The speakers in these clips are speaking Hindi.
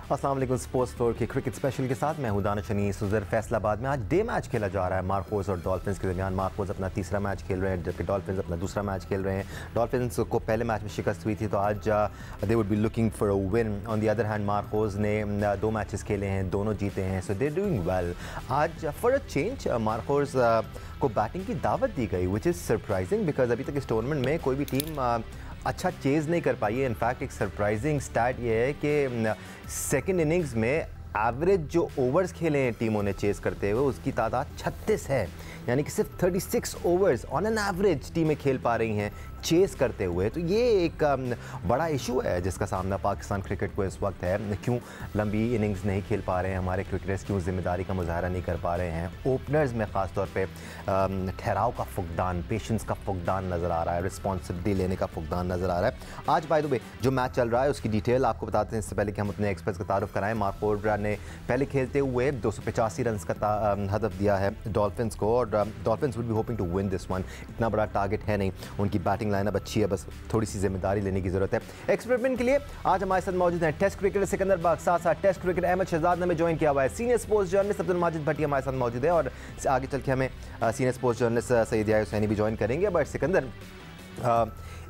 अस्सलाम वालेकुम। स्पोर्ट्स फ्लोर के क्रिकेट स्पेशल के साथ मैं हूं दानिश अनीस। उधर फैसलाबाद में आज डे मैच खेला जा रहा है मार्कोस और डॉल्फिन्स के दरमियान। मार्कोस अपना तीसरा मैच खेल रहे हैं जबकि डॉल्फिन्स अपना दूसरा मैच खेल रहे हैं। डॉल्फिन्स को पहले मैच में शिकस्त हुई थी तो आज they would be looking for a win. On the other hand Marcos ने 2 मैचेस खेले हैं, दोनों जीते हैं, सो दे डूइंग वेल। आज फॉर अ चेंज मार्कोस को बैटिंग की दावत दी गई विच इज़ सरप्राइजिंग बिकॉज अभी तक इस टूर्नामेंट में कोई भी टीम अच्छा चेज़ नहीं कर पाई है। इनफैक्ट एक सरप्राइजिंग स्टैट ये है कि सेकेंड इनिंग्स में एवरेज जो ओवर्स खेले हैं टीमों ने चेज़ करते हुए उसकी तादाद 36 है, यानी कि सिर्फ 36 ओवर्स ऑन एन एवरेज टीमें खेल पा रही हैं चेज़ करते हुए। तो ये एक बड़ा इशू है जिसका सामना पाकिस्तान क्रिकेट को इस वक्त है। क्यों लंबी इनिंग्स नहीं खेल पा रहे हैं हमारे क्रिकेटर्स, क्यों जिम्मेदारी का मुजाहरा नहीं कर पा रहे हैं। ओपनर्स में ख़ास तौर पे ठहराव का फुकदान, पेशेंस का फुकदान नज़र आ रहा है, रिस्पॉन्सिबिलिटी लेने का फुकदान नज़र आ रहा है। आज बाय द वे जो मैच चल रहा है उसकी डिटेल आपको बताते हैं इससे पहले कि हम अपने एक्सपर्ट्स का तारुफ कराएं। मार्कोस ने पहले खेलते हुए 285 रन का हदफ दिया है डॉल्फिन्स को और dolphins would be hoping to win this one. इतना बड़ा टारगेट है नहीं, उनकी बैटिंग लाइनअप अच्छी है, बस थोड़ी सी जिम्मेदारी लेने की जरूरत है। एक्सपेरिमेंट के लिए आज हमारे साथ मौजूद हैं टेस्ट क्रिकेटर सिकंदर बाग, साथ साथ टेस्ट क्रिकेटर अहमद शहजाद ने हमें ज्वाइन किया हुआ है। Senior sports journalist Abdul Majid Bhatti हमारे साथ मौजूद है और आगे चल के हमें senior sports journalist Saeed Yahya Hussaini भी ज्वाइन करेंगे। बट सिकंदर,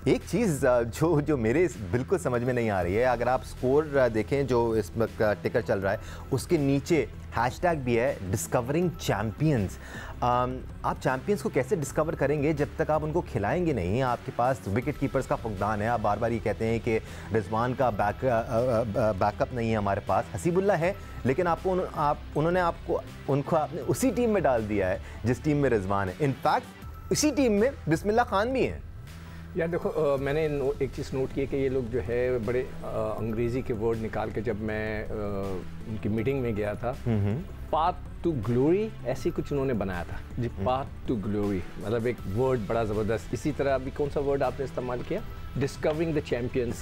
एक चीज़ जो मेरे बिल्कुल समझ में नहीं आ रही है, अगर आप स्कोर देखें जो इस वक्त टिकर चल रहा है उसके नीचे हैशटैग भी है डिस्कवरिंग चैम्पियंस। आप चैम्पियंस को कैसे डिस्कवर करेंगे जब तक आप उनको खिलाएंगे नहीं। आपके पास विकेट कीपर्स का फुकदान है, आप बार बार ये कहते हैं कि रिजवान का बैकअप नहीं है हमारे पास। हसीबुल्ला है लेकिन उन्होंने आपने उसी टीम में डाल दिया है जिस टीम में रिजवान है। इनफैक्ट इसी टीम में बिस्मिल्लाह खान भी हैं। यार देखो, मैंने एक चीज़ नोट की है कि ये लोग जो है बड़े अंग्रेज़ी के वर्ड निकाल के, जब मैं उनकी मीटिंग में गया था, पाथ टू ग्लोरी ऐसी कुछ उन्होंने बनाया था जी। पाथ टू ग्लोरी मतलब एक वर्ड बड़ा ज़बरदस्त। इसी तरह अभी कौन सा वर्ड आपने इस्तेमाल किया, डिस्कवरिंग द चैम्पियन,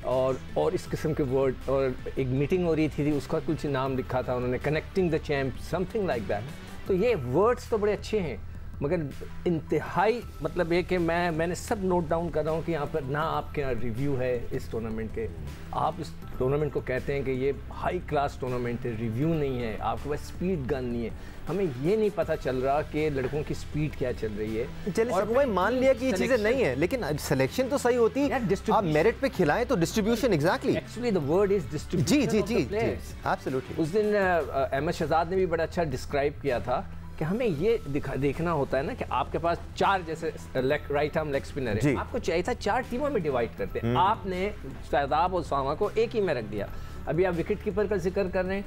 और इस किस्म के वर्ड। और एक मीटिंग हो रही थी उसका कुछ नाम लिखा था उन्होंने, connecting the champ, something like that. तो ये वर्ड्स तो बड़े अच्छे हैं मगर इंतहाई मतलब ये कि मैंने सब नोट डाउन कर रहा हूँ कि यहाँ पर ना आपके यहाँ रिव्यू है इस टूर्नामेंट के। आप इस टूर्नामेंट को कहते हैं कि ये हाई क्लास टूर्नामेंट है, रिव्यू नहीं है, आपके पास स्पीड गन नहीं है। हमें ये नहीं पता चल रहा कि लड़कों की स्पीड क्या चल रही है। चलिए और भाई मान लिया कि ये चीज़ें नहीं है लेकिन सिलेक्शन तो सही होती है, आप मेरिट पे खिलाएं तो distribution exactly actually the word is distribution. जी एब्सोल्युटली। उस दिन अहमद शहजाद ने भी बड़ा अच्छा डिस्क्राइब किया था कि हमें ये देखना होता है ना कि आपके पास 4 जैसे राइट आर्म लेग स्पिनर है, आपको चाहिए था 4 टीमों में डिवाइड करते हैं। आपने शादाब और उसामा को एक ही में रख दिया। अभी आप विकेट कीपर का जिक्र कर रहे हैं,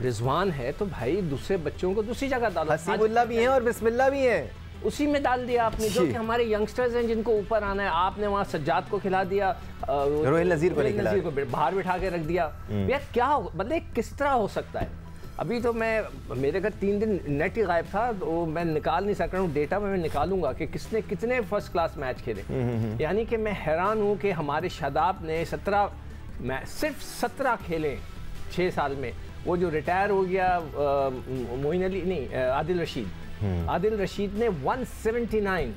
रिजवान है तो भाई दूसरे बच्चों को दूसरी जगह डालो। हसीबुल्ला भी हैं और बिस्मिल्लाह भी हैं, उसी में डाल दिया आपने, जो कि हमारे यंगस्टर्स हैं जिनको ऊपर आना है। आपने वहाँ सज्जाद को खिला दिया, रोहिल नज़ीर को बाहर बिठा के रख दिया। यार क्या मतलब किस तरह हो सकता है। अभी तो मेरे घर 3 दिन नेट ही गायब था तो मैं निकाल नहीं सक रहा हूँ डेटा में। मैं निकालूंगा कि किसने कितने फर्स्ट क्लास मैच खेले। यानी कि मैं हैरान हूँ कि हमारे शादाब ने सिर्फ 17 खेले 6 साल में। वो जो रिटायर हो गया मोइन अली नहीं, आदिल रशीद ने 179।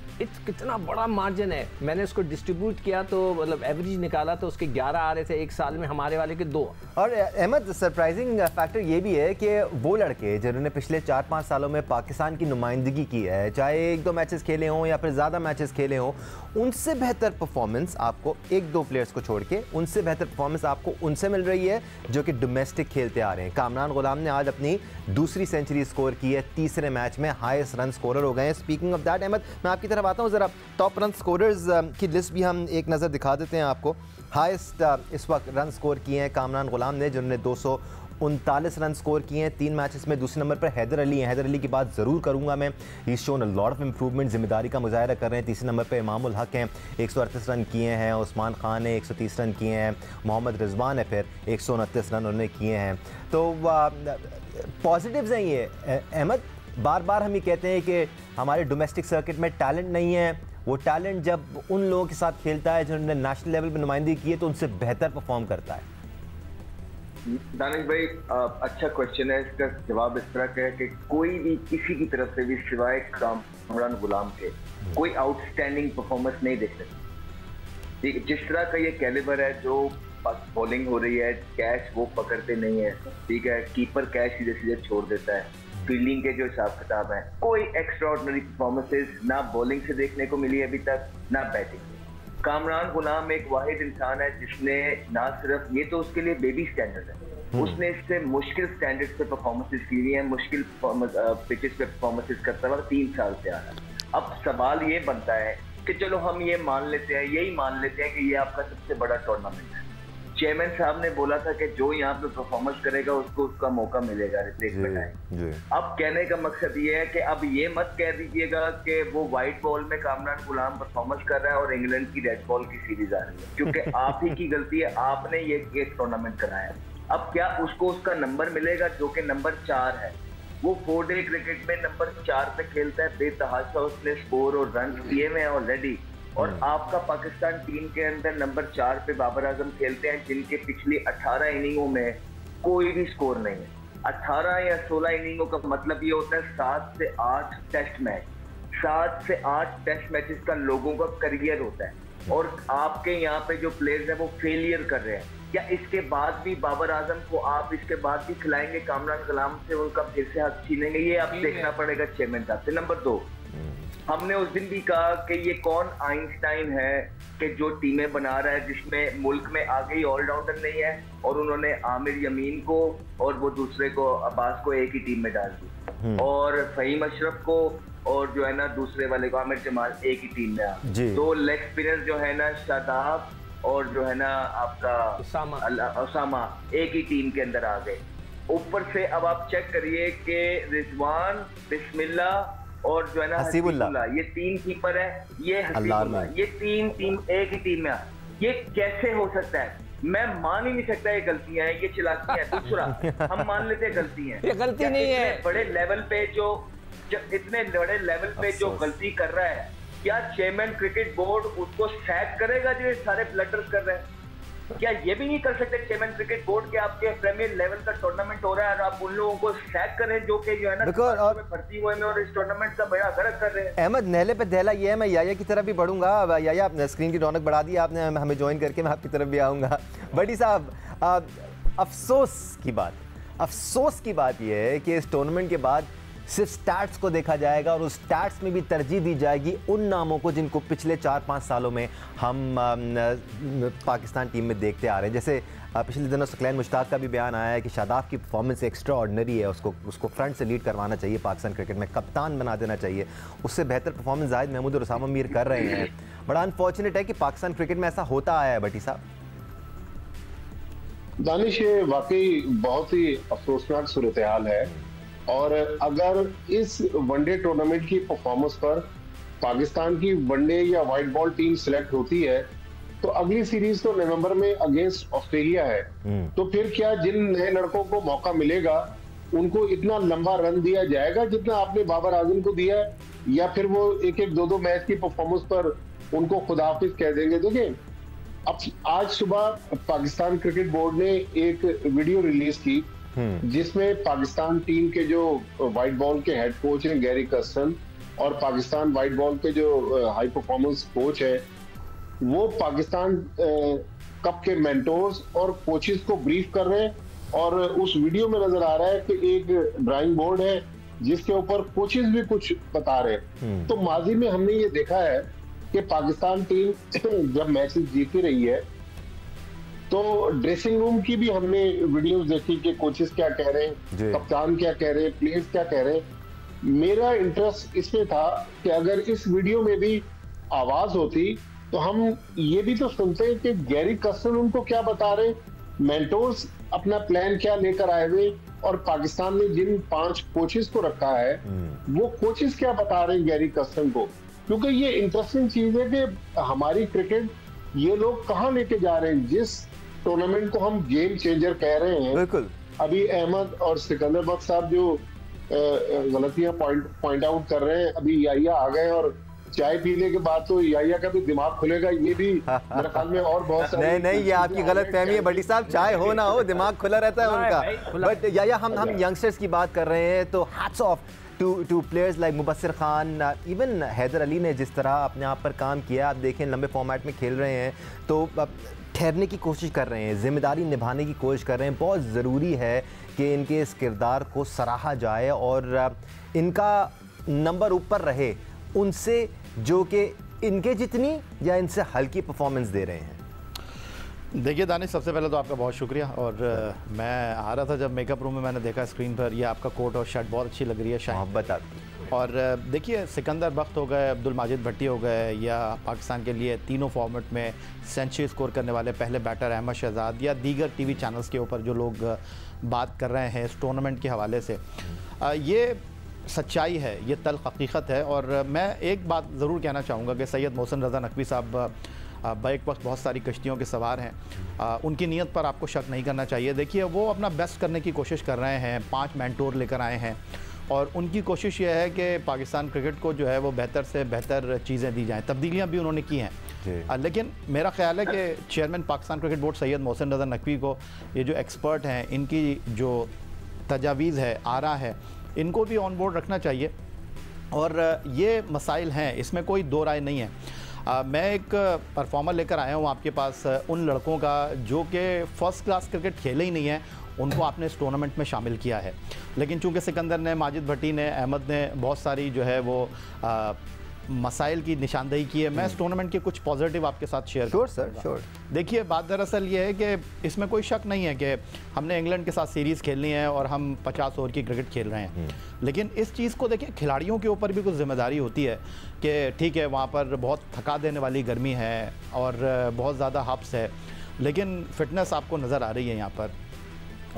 कितना बड़ा मार्जिन है। मैंने उसको डिस्ट्रीब्यूट किया तो मतलब एवरेज निकाला तो उसके 11 आ रहे थे एक साल में, हमारे वाले के 2। और अहमद सरप्राइजिंग फैक्टर ये भी है कि वो लड़के जिन्होंने पिछले 4-5 सालों में पाकिस्तान की नुमाइंदगी की है, चाहे 1-2 मैचेस खेले हों या फिर ज़्यादा मैचेस खेले हों, उनसे बेहतर परफॉर्मेंस आपको 1-2 प्लेयर्स को छोड़ के उनसे बेहतर परफॉर्मेंस आपको उनसे मिल रही है जो कि डोमेस्टिक खेलते आ रहे हैं। कामरान गुलाम ने आज अपनी दूसरी सेंचुरी स्कोर की है, तीसरे मैच में हाईएस्ट रन स्कोरर हो गए हैं। स्पीकिंग ऑफ दैट अहमद, मैं आपकी तरफ आता हूँ, ज़रा टॉप रन स्कोरर्स की लिस्ट भी हम एक नज़र दिखा देते हैं आपको। हाईएस्ट इस वक्त रन स्कोर किए हैं कामरान गुलाम ने जिन्होंने 239 रन स्कोर किए हैं 3 मैचेस में। दूसरे नंबर पर हैदर अली हैं। हैदर अली की बात ज़रूर करूंगा मैं, he shown a lot of improvement, जिम्मेदारी का मुजाहरा कर रहे हैं। तीसरे नंबर पर इमामुल हक हैं, 138 रन किए हैं। उस्मान खान ने 130 रन किए हैं। मोहम्मद रिजवान है फिर 129 रन उन्होंने किए हैं। तो पॉजिटिव्स हैं ये अहमद। बार बार हम ये कहते हैं कि हमारे डोमेस्टिक सर्किट में टैलेंट नहीं है, वो टैलेंट जब उन लोगों के साथ खेलता है जिन्होंने नेशनल लेवल पर नुमाइंदगी की है तो उनसे बेहतर परफॉर्म करता है। दानिश भाई, अच्छा क्वेश्चन है। इसका जवाब इस तरह का है कि कोई भी किसी की तरफ से भी सिवाय कामरान गुलाम के कोई आउटस्टैंडिंग परफॉर्मेंस नहीं देख सकती। जिस तरह का ये कैलिबर है, जो बॉलिंग हो रही है, कैच वो पकड़ते नहीं है, ठीक है, कीपर कैच सीधे सीधे छोड़ देता है, फील्डिंग के जो हिसाब किताब है, कोई एक्स्ट्रा ऑर्डिनरी परफॉर्मेंसेज ना बॉलिंग से देखने को मिली अभी तक, ना बैटिंग से। कामरान गुलाम एक वाहिद इंसान है जिसने ना सिर्फ, ये तो उसके लिए बेबी स्टैंडर्ड है, उसने इससे मुश्किल स्टैंडर्ड पे परफॉर्मेंसेज की हुई है, मुश्किल पिचेस पे परफॉर्मेंसेज करता हुआ 3 साल से आ रहा है। अब सवाल ये बनता है कि चलो हम ये मान लेते हैं, यही मान लेते हैं कि ये आपका सबसे बड़ा टूर्नामेंट है। चेयरमैन साहब ने बोला था कि जो यहाँ पे परफॉर्मेंस करेगा उसको उसका मौका मिलेगा रिप्लेसमेंट आए। अब कहने का मकसद ये है कि अब ये मत कह दीजिएगा कि वो व्हाइट बॉल में कामरान गुलाम परफॉर्मेंस कर रहा है और इंग्लैंड की रेड बॉल की सीरीज आ रही है, क्योंकि आप ही की गलती है, आपने ये टूर्नामेंट कराया। अब क्या उसको उसका नंबर मिलेगा जो कि नंबर 4 है? वो 4 डे क्रिकेट में नंबर 4 पे खेलता है, बेतहाशा उसने स्कोर और रन किए हुए हैं ऑलरेडी। और आपका पाकिस्तान टीम के अंदर नंबर 4 पे बाबर आजम खेलते हैं जिनके पिछली 18 इनिंगों में कोई भी स्कोर नहीं है। 18 या 16 इनिंगों का मतलब ये होता है 7 से 8 टेस्ट मैच, 7 से 8 टेस्ट मैचेस का लोगों का करियर होता है, और आपके यहाँ पे जो प्लेयर्स हैं वो फेलियर कर रहे हैं। क्या इसके बाद भी बाबर आजम को आप इसके बाद भी खिलाएंगे कामरान गुलाम से, उनका फिर से हक छीनेंगे? ये आप देखना पड़ेगा चेयरमैन साहब से। नंबर 2, हमने उस दिन भी कहा कि ये कौन आइंस्टाइन है कि जो टीमें बना रहा है जिसमें मुल्क में आगे ही ऑलराउंडर नहीं है, और उन्होंने आमिर यमीन को और वो दूसरे को अब्बास को एक ही टीम में डाल दी, और फहीम अशरफ को और जो है ना दूसरे वाले को आमिर जमाल एक ही टीम में आ। 2 लेग स्पिनर जो है ना शादाब और जो है ना आपका उसामा एक ही टीम के अंदर आ गए। ऊपर से अब आप चेक करिए कि रिजवान, बिस्मिल्लाह और जो है ना हसीबुल्लाह, ये 3 कीपर है, ये हसीबुल्लाह, ये 3 टीम एक ही टीम में आ। ये कैसे हो सकता है? मैं मान ही नहीं सकता ये गलतियां हैं, ये चलाकी है। दूसरा, हम मान लेते हैं गलती है, ये गलती नहीं है। बड़े लेवल पे जो इतने बड़े लेवल पे जो गलती कर रहा है, क्या चेयरमैन क्रिकेट बोर्ड उसको सैक करेगा जो ये सारे ब्लडर्स कर रहे हैं? क्या ये भी नहीं कर सकते चेयरमैन क्रिकेट बोर्ड के आपके प्रीमियर लेवल का टूर्नामेंट हो रहा है और आप उन लोगों को सैक करें जो कि जो है ना भर्ती हुए में और इस टूर्नामेंट का बड़ा गलत कर रहे हैं? अहमद, नहले पे दहला ये है, मैं याया की तरफ भी बढ़ूंगा। याया, आपने स्क्रीन की रौनक बढ़ा दी आपने हमें ज्वाइन करके, मैं आपकी तरफ भी आऊँगा। बड़ी साहब, अफसोस की बात यह है कि इस टूर्नामेंट के बाद सिर्फ स्टैट्स को देखा जाएगा और उस स्टैट्स में भी तरजीह दी जाएगी उन नामों को जिनको पिछले 4-5 सालों में हम पाकिस्तान टीम में देखते आ रहे हैं। जैसे पिछले दिनों सकलैन मुश्ताक का भी बयान आया है कि शादाब की परफॉर्मेंस एक्स्ट्रा ऑर्डिनरी है, उसको फ्रंट से लीड करवाना चाहिए, पाकिस्तान क्रिकेट में कप्तान बना देना चाहिए, उससे बेहतर परफॉर्मेंस जाहिद महमूद और उसामा मीर कर रहे हैं। बड़ा अनफॉर्चुनेट है कि पाकिस्तान क्रिकेट में ऐसा होता आया है। भट्टी साहब, दानिश, ये वाकई बहुत ही अफसोसनाक सूरत हाल है, और अगर इस वनडे टूर्नामेंट की परफॉर्मेंस पर पाकिस्तान की वनडे या व्हाइट बॉल टीम सिलेक्ट होती है तो अगली सीरीज तो नवंबर में अगेंस्ट ऑस्ट्रेलिया है। तो फिर क्या जिन नए लड़कों को मौका मिलेगा उनको इतना लंबा रन दिया जाएगा जितना आपने बाबर आजम को दिया है, या फिर वो 1-2 मैच की परफॉर्मेंस पर उनको खुदाफिज कह देंगे? देखिए, अब आज सुबह पाकिस्तान क्रिकेट बोर्ड ने एक वीडियो रिलीज की जिसमें पाकिस्तान टीम के जो व्हाइट बॉल के हेड कोच हैं गैरी कर्स्टन और पाकिस्तान व्हाइट बॉल के जो हाई परफॉर्मेंस कोच है वो पाकिस्तान कप के मेंटोर्स और कोचेस को ब्रीफ कर रहे हैं। और उस वीडियो में नजर आ रहा है कि एक ड्राइंग बोर्ड है जिसके ऊपर कोचेस भी कुछ बता रहे हैं। तो माजी में हमने ये देखा है कि पाकिस्तान टीम जब मैचेस जीती रही है तो ड्रेसिंग रूम की भी हमने वीडियोस देखी कि कोचेस क्या कह रहे हैं, कप्तान क्या कह रहे हैं, प्लेयर्स क्या कह रहे हैं। मेरा इंटरेस्ट इसमें था कि अगर इस वीडियो में भी आवाज होती तो हम ये भी तो सुनते हैं कि गैरी कर्स्टन उनको क्या बता रहे, मेंटोर्स अपना प्लान क्या लेकर आए हुए, और पाकिस्तान ने जिन 5 कोचेस को रखा है वो कोचेस क्या बता रहे हैं गैरी कर्स्टन को। क्योंकि ये इंटरेस्टिंग चीज है कि हमारी क्रिकेट ये लोग कहाँ लेके जा रहे हैं। जिस टूर्नामेंट को हम गेम चेंजर कह रहे हैं, बिल्कुल अभी अहमद और सिकंदर बख्श साहब जो गलतियां पॉइंट आउट कर रहे हैं, अभी याया आ गए और चाय पीने के बाद तो याया का भी दिमाग खुलेगा, ये भी मेरे ख्याल में और बहुत सारे नहीं, ये आपकी गलत फहमी है भट्टी साहब, चाय हो ना हो दिमाग खुला रहता है उनका। बट याया, हम यंगस्टर्स की बात कर रहे हैं तो hats off to players like Mubassir Khan, even Haider Ali ने जिस तरह अपने आप पर काम किया, आप देखें लंबे फॉर्मेट में खेल रहे हैं। तो ठहरने की कोशिश कर रहे हैं, जिम्मेदारी निभाने की कोशिश कर रहे हैं। बहुत ज़रूरी है कि इनके इस किरदार को सराहा जाए और इनका नंबर ऊपर रहे उनसे जो कि इनके जितनी या इनसे हल्की परफॉर्मेंस दे रहे हैं। देखिए दानिश, सबसे पहले तो आपका बहुत शुक्रिया। और मैं आ रहा था जब मेकअप रूम में, मैंने देखा स्क्रीन पर ये आपका कोट और शर्ट बहुत अच्छी लग रही है, शाइन। मोहब्बत आपकी। और देखिए, सिकंदर बख्त हो गए, अब्दुल माजिद भट्टी हो गए, या पाकिस्तान के लिए तीनों फॉर्मेट में सेंचुरी स्कोर करने वाले पहले बैटर अहमद शहजाद, या दीगर टीवी चैनल्स के ऊपर जो लोग बात कर रहे हैं इस टूर्नामेंट के हवाले से, ये सच्चाई है, ये तल्ख हकीकत है। और मैं एक बात ज़रूर कहना चाहूँगा कि सैयद मोहसिन रज़ा नकवी साहब बैक वक्त बहुत सारी कश्तियों के सवार हैं, उनकी नीयत पर आपको शक नहीं करना चाहिए। देखिए, वो अपना बेस्ट करने की कोशिश कर रहे हैं, 5 मेंटोर लेकर आए हैं और उनकी कोशिश ये है कि पाकिस्तान क्रिकेट को जो है वो बेहतर से बेहतर चीज़ें दी जाएँ। तब्दीलियाँ भी उन्होंने की हैं, लेकिन मेरा ख्याल है कि chairman Pakistan cricket board Syed Mohsin Raza Naqvi को, ये जो एक्सपर्ट हैं, इनकी जो तजावीज़ है, आरा है, इनको भी ऑन बोर्ड रखना चाहिए। और ये मसाइल हैं, इसमें कोई दो राय नहीं है। मैं एक परफॉर्मर लेकर आया हूँ आपके पास, उन लड़कों का जो कि फ़र्स्ट क्लास क्रिकेट खेले ही नहीं है, उनको आपने इस टूर्नामेंट में शामिल किया है। लेकिन चूंकि सिकंदर ने, माजिद भट्टी ने, अहमद ने बहुत सारी जो है वो मसाइल की निशानदेही की है। मैं इस टूर्नामेंट के कुछ पॉजिटिव आपके साथ शेयर श्योर सर, श्योर। देखिए, बात दरअसल ये है कि इसमें कोई शक नहीं है कि हमने इंग्लैंड के साथ सीरीज़ खेलनी है और हम 50 ओवर की क्रिकेट खेल रहे हैं। लेकिन इस चीज़ को देखिए, खिलाड़ियों के ऊपर भी कुछ जिम्मेदारी होती है कि ठीक है, वहाँ पर बहुत थका देने वाली गर्मी है और बहुत ज़्यादा हब्स है, लेकिन फ़िटनेस आपको नज़र आ रही है यहाँ पर।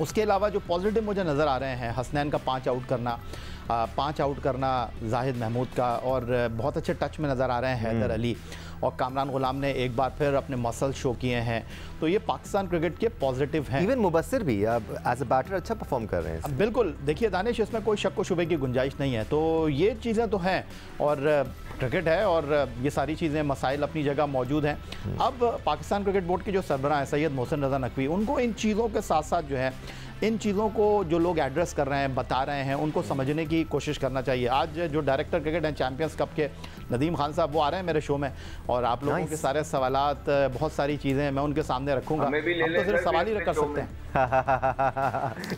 उसके अलावा जो पॉजिटिव मुझे नज़र आ रहे हैं, हसनैन का 5 आउट करना जाहिद महमूद का, और बहुत अच्छे टच में नज़र आ रहे हैं हैदर अली, और कामरान गुलाम ने एक बार फिर अपने मसल शो किए हैं। तो ये पाकिस्तान क्रिकेट के पॉजिटिव हैं। इवन मुबस्सिर भी अब एज अ बैटर अच्छा परफॉर्म कर रहे हैं। बिल्कुल, देखिए दानिश, इसमें कोई शक व शुबे की गुंजाइश नहीं है। तो ये चीज़ें तो हैं, और क्रिकेट है और ये सारी चीज़ें, मसाइल अपनी जगह मौजूद हैं। अब पाकिस्तान क्रिकेट बोर्ड के जो सरबराह हैं सैयद मोहसिन रज़ा नकवी, उनको इन चीज़ों के साथ साथ जो है, इन चीज़ों को जो लोग एड्रेस कर रहे हैं, बता रहे हैं, उनको समझने की कोशिश करना चाहिए। आज जो डायरेक्टर क्रिकेट हैं चैंपियंस कप के, नदीम खान साहब, वो आ रहे हैं मेरे शो में, और आप लोगों के सारे सवालात, बहुत सारी चीज़ें मैं उनके सामने रखूँगा। अब तो सिर्फ सवाल ही कर सकते हैं।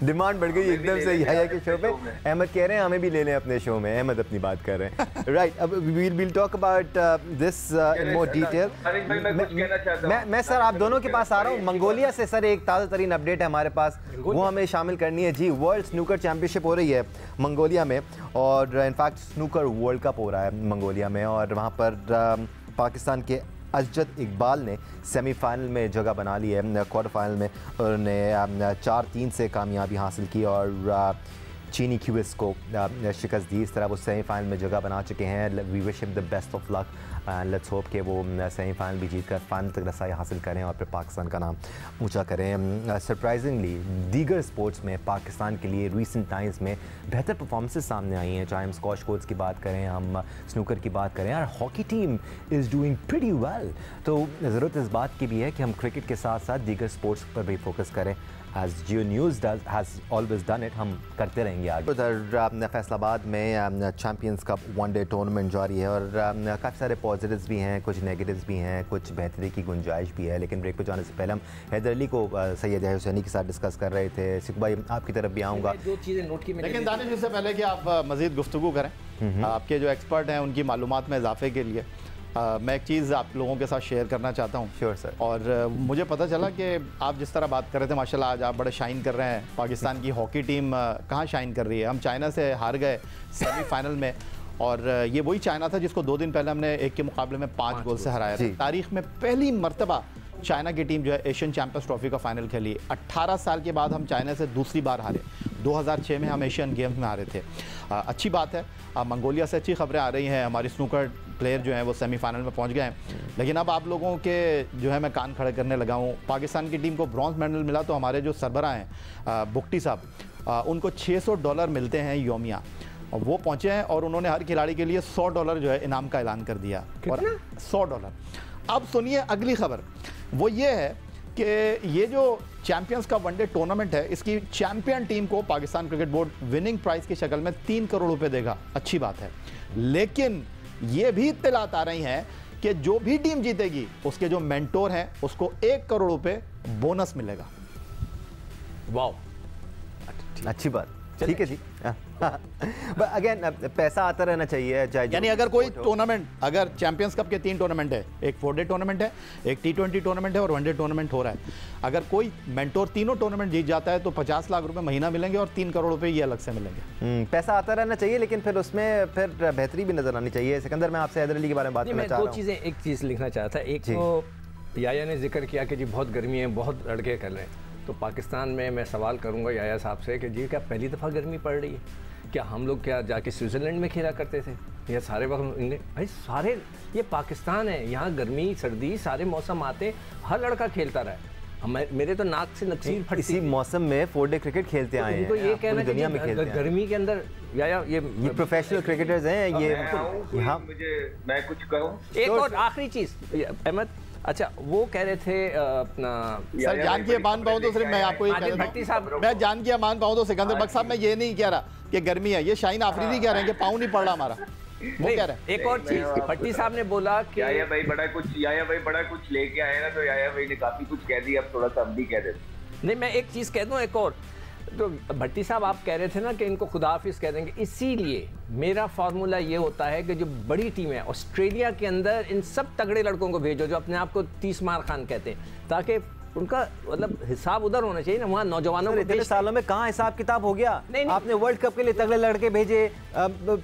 डिमांड बढ़ गई एकदम से यही के शो पे। अहमद कह रहे हैं हमें भी ले लें अपने शो में। अहमद अपनी बात कर रहे हैं। राइट, अब we'll talk about this in more detail. मैं सर आप दोनों के पास आ रहा हूँ। मंगोलिया से सर एक ताज़ा तरीन अपडेट है हमारे पास, वो हमें शामिल करनी है जी। वर्ल्ड स्नूकर चैंपियनशिप हो रही है मंगोलिया में, और इनफैक्ट स्नूकर वर्ल्ड कप हो रहा है मंगोलिया में, और वहाँ पर पाकिस्तान के अजद इकबाल ने सेमीफाइनल में जगह बना ली है। क्वार्टर फाइनल में उन्होंने 4-3 से कामयाबी हासिल की और चीनी क्यूबिस को शिकस्त दी। इस तरह वो सेमीफाइनल में जगह बना चुके हैं। We wish him the best of luck and let's hope कि वो सेमीफाइनल भी जीत कर फाइनल तक रसाई हासिल करें और फिर पाकिस्तान का नाम ऊंचा करें। सरप्राइजिंगली दीगर स्पोर्ट्स में पाकिस्तान के लिए रीसेंट टाइम्स में बेहतर परफॉर्मेंसेस सामने आई हैं, चाहे हम स्कॉश कोर्ट्स की बात करें, हम स्नूकर की बात करें, और hockey team is doing pretty well. तो ज़रूरत इस बात की भी है कि हम क्रिकेट के साथ साथ दीगर स्पोर्ट्स पर भी फोकस करें। As Geo News has always done it, हम करते रहेंगे आगे। उधर फैसलाबाद में चैंपियंस कप वनडे टूर्नामेंट जारी है और काफ़ी सारे पॉजिटिव्स भी हैं, कुछ नेगेटिव्स भी हैं, कुछ बेहतरी की गुंजाइश भी है। लेकिन ब्रेक पे जाने से पहले हम हैदर अली को सैयद हुसैनी के साथ डिस्कस कर रहे थे। सिख भाई आपकी तरफ भी आऊँगा। दो चीज़ें नोट की, लेकिन दानिश, इससे पहले कि आप मज़ीद गुफ्तगू करें, आपके जो एक्सपर्ट हैं उनकी मालूमात में इजाफे के लिए मैं एक चीज़ आप लोगों के साथ शेयर करना चाहता हूँ। Sure sir. और मुझे पता चला कि आप जिस तरह बात कर रहे थे, माशाल्लाह आज आप बड़े शाइन कर रहे हैं। पाकिस्तान की हॉकी टीम कहाँ शाइन कर रही है। हम चाइना से हार गए सेमीफाइनल में, और ये वही चाइना था जिसको 2 दिन पहले हमने 1 के मुकाबले में 5 गोल से हराया था। तारीख में पहली मरतबा चाइना की टीम जो है एशियन चैंपियंस ट्रॉफी का फाइनल खेली। 18 साल के बाद हम चाइना से दूसरी बार हारे। 2006 में हम एशियन गेम्स में हारे थे। अच्छी बात है, मंगोलिया से अच्छी खबरें आ रही हैं। हमारी स्नूकर प्लेयर जो हैं वो सेमीफाइनल में पहुंच गए हैं। लेकिन अब आप लोगों के जो है मैं कान खड़े करने लगा हूँ। पाकिस्तान की टीम को ब्रॉन्ज मेडल मिला, तो हमारे जो सरबराह हैं बुख्ती साहब, उनको $600 मिलते हैं योमिया, और वो पहुँचे हैं और उन्होंने हर खिलाड़ी के लिए $100 जो है इनाम का ऐलान कर दिया। और $100। अब सुनिए अगली खबर, वो ये है कि ये जो चैंपियंस का वनडे टूर्नामेंट है, इसकी चैंपियन टीम को Pakistan cricket board winning price की शक्ल में 3 करोड़ रुपए देगा। अच्छी बात है, लेकिन ये भी इत्तलात आ रही हैं कि जो भी टीम जीतेगी उसके जो मेंटोर हैं उसको 1 करोड़ रुपए बोनस मिलेगा। वाओ, अच्छी बात, ठीक है जी। अगेन पैसा आता रहना चाहिए, चाहे यानी अगर कोई टूर्नामेंट, अगर चैंपियंस कप के 3 टूर्नामेंट है, एक 4-डे टूर्नामेंट है, एक T20 टूर्नामेंट है और 1-डे टूर्नामेंट हो रहा है, अगर कोई मेंटोर तीनों टूर्नामेंट जीत जाता है तो 50 लाख रुपए महीना मिलेंगे और 3 करोड़ रुपए ये अलग से मिलेंगे। पैसा आता रहना चाहिए, लेकिन फिर उसमें फिर बेहतरी भी नजर आनी चाहिए। सिकंदर, मैं आपसे हैदर अली के बारे में बात करना चाह रहा हूँ। एक चीज़ लिखना चाहता था। एक तो याया ने जिक्र किया कि जी बहुत गर्मी है, बहुत लड़के कर रहे हैं, तो पाकिस्तान में मैं सवाल करूंगा याया साहब से कि जी क्या पहली दफ़ा गर्मी पड़ रही है? क्या हम लोग क्या जाके स्विट्ज़रलैंड में खेला करते थे? या सारे वक्त भाई सारे, ये पाकिस्तान है, यहाँ गर्मी सर्दी सारे मौसम आते, हर लड़का खेलता रहा है। मेरे तो नाक से नक्सीर फटी। इसी मौसम में 4-डे क्रिकेट खेलते आए हैं, तो ये कहना दुनिया में खेलते हैं गर्मी के अंदर। याया ये प्रोफेशनल क्रिकेटर्स हैं ये। यहाँ मुझे मैं कुछ कहूँ, एक और आखिरी चीज़ अहमद, अच्छा वो कह रहे थे अपना सर जान के मान पाऊँ तो सिर्फ मैं आपको ये कह भट्टी साहब, मैं जान के मान पाऊँ तो सिकंदर बख्श साहब मैं ये नहीं कह रहा कि गर्मी है, ये शाहीन आफरीदी कह रहे हैं कि पाँव नहीं पड़ रहा हमारा, वो कह रहे हैं। एक और चीज भट्टी साहब ने बोला कि याया भाई बड़ा कुछ लेके आए ना, तो याया भाई ने काफी कुछ कह दिया, अब थोड़ा सा हम भी कह देते। नहीं, मैं एक चीज कह दूं, एक और, तो भट्टी साहब आप कह रहे थे ना कि इनको खुदा हाफिज कह देंगे, इसीलिए मेरा फार्मूला ये होता है कि जो बड़ी टीम है ऑस्ट्रेलिया के अंदर, इन सब तगड़े लड़कों को भेजो जो अपने आप को 30 मार खान कहते हैं, ताकि उनका मतलब हिसाब उधर होना चाहिए ना, वहाँ नौजवानों को। इतने सालों में कहाँ हिसाब किताब हो गया? आपने वर्ल्ड कप के लिए तगड़े लड़के भेजे,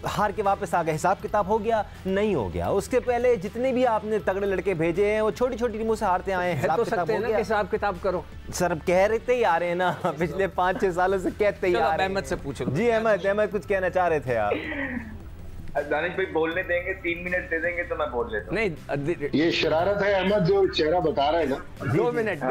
हार के वापस आ गए, हिसाब किताब हो गया? नहीं हो गया। उसके पहले जितने भी आपने तगड़े लड़के भेजे हैं वो छोटी छोटी टीमों से हारते आए हैं। हिसाब किताब करो सर, अब कह रहे ही आ रहे हैं ना, पिछले 5-6 सालों से कहते ही आ रहे हैं। अहमद से पूछो जी। अहमद कुछ कहना चाह रहे थे आप? दानिश भाई बोलने देंगे, 3 मिनट दे देंगे तो मैं बोल लेता हूँ। नहीं, ये शरारत है अहमद जो चेहरा बता रहा है ना। 2 मिनट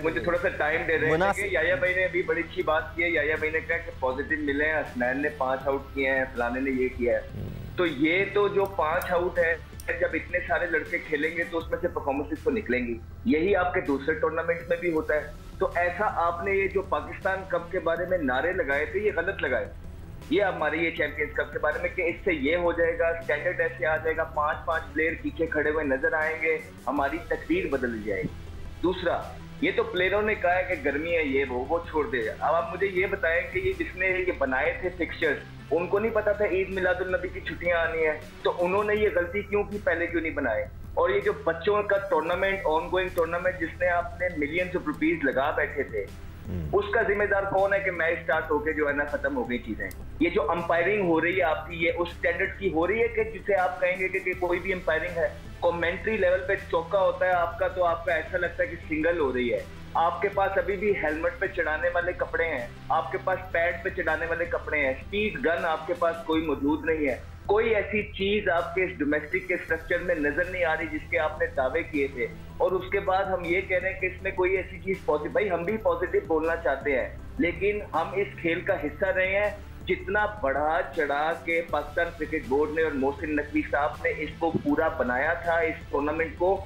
मुझे थोड़ा सा टाइम दे रहे हैं। याया भाई ने अभी बड़ी अच्छी बात की है। याया भाई ने कहा कि पॉजिटिव मिले हैं, हसनैन ने 5 आउट किए हैं, फलाने ने ये किया है, तो ये तो जो 5 आउट है, जब इतने सारे लड़के खेलेंगे तो उसमें से परफॉर्मेंसेस तो निकलेंगी। यही आपके दूसरे टूर्नामेंट में भी होता है। तो ऐसा आपने ये जो पाकिस्तान कप के बारे में नारे लगाए थे, ये गलत लगाए। ये हमारे ये चैंपियंस कप के बारे में कि इससे ये हो जाएगा, स्टैंडर्ड ऐसे आ जाएगा, 5-5 प्लेयर पीछे खड़े हुए नजर आएंगे, हमारी तकदीर बदल जाएगी। दूसरा, ये तो प्लेयरों ने कहा है कि गर्मी है, ये वो छोड़ दे। अब आप मुझे ये बताएं कि ये जिसने ये बनाए थे फिक्सचर्स, उनको नहीं पता था ईद मिलादुल नबी की छुट्टियां आनी है, तो उन्होंने ये गलती क्यों की, पहले क्यों नहीं बनाए? और ये जो बच्चों का टूर्नामेंट, ऑनगोइंग टूर्नामेंट, जिसने आपने मिलियंस ऑफ रुपीज लगा बैठे थे, उसका जिम्मेदार कौन है कि मैच स्टार्ट होके जो है ना खत्म हो गई चीजें? ये जो अंपायरिंग हो रही है आपकी, ये उस स्टैंडर्ड की हो रही है कि जिसे आप कहेंगे कि कोई भी अंपायरिंग है, कमेंट्री लेवल पे चौका होता है आपका, तो आपका ऐसा लगता है कि सिंगल हो रही है। आपके पास अभी भी हेलमेट पे चढ़ाने वाले कपड़े हैं, आपके पास पैड पे चढ़ाने वाले कपड़े हैं, स्पीड गन आपके पास कोई मौजूद नहीं है। कोई ऐसी चीज आपके डोमेस्टिक के स्ट्रक्चर में नजर नहीं आ रही जिसके आपने दावे किए थे, और उसके बाद हम ये कह रहे हैं कि इसमें कोई ऐसी चीज पॉजिटिव। भाई हम भी पॉजिटिव बोलना चाहते हैं, लेकिन हम इस खेल का हिस्सा रहे हैं। जितना बढ़ा चढ़ा के पाकिस्तान क्रिकेट बोर्ड ने और मोहसिन नकवी साहब ने इसको पूरा बनाया था, इस टूर्नामेंट को,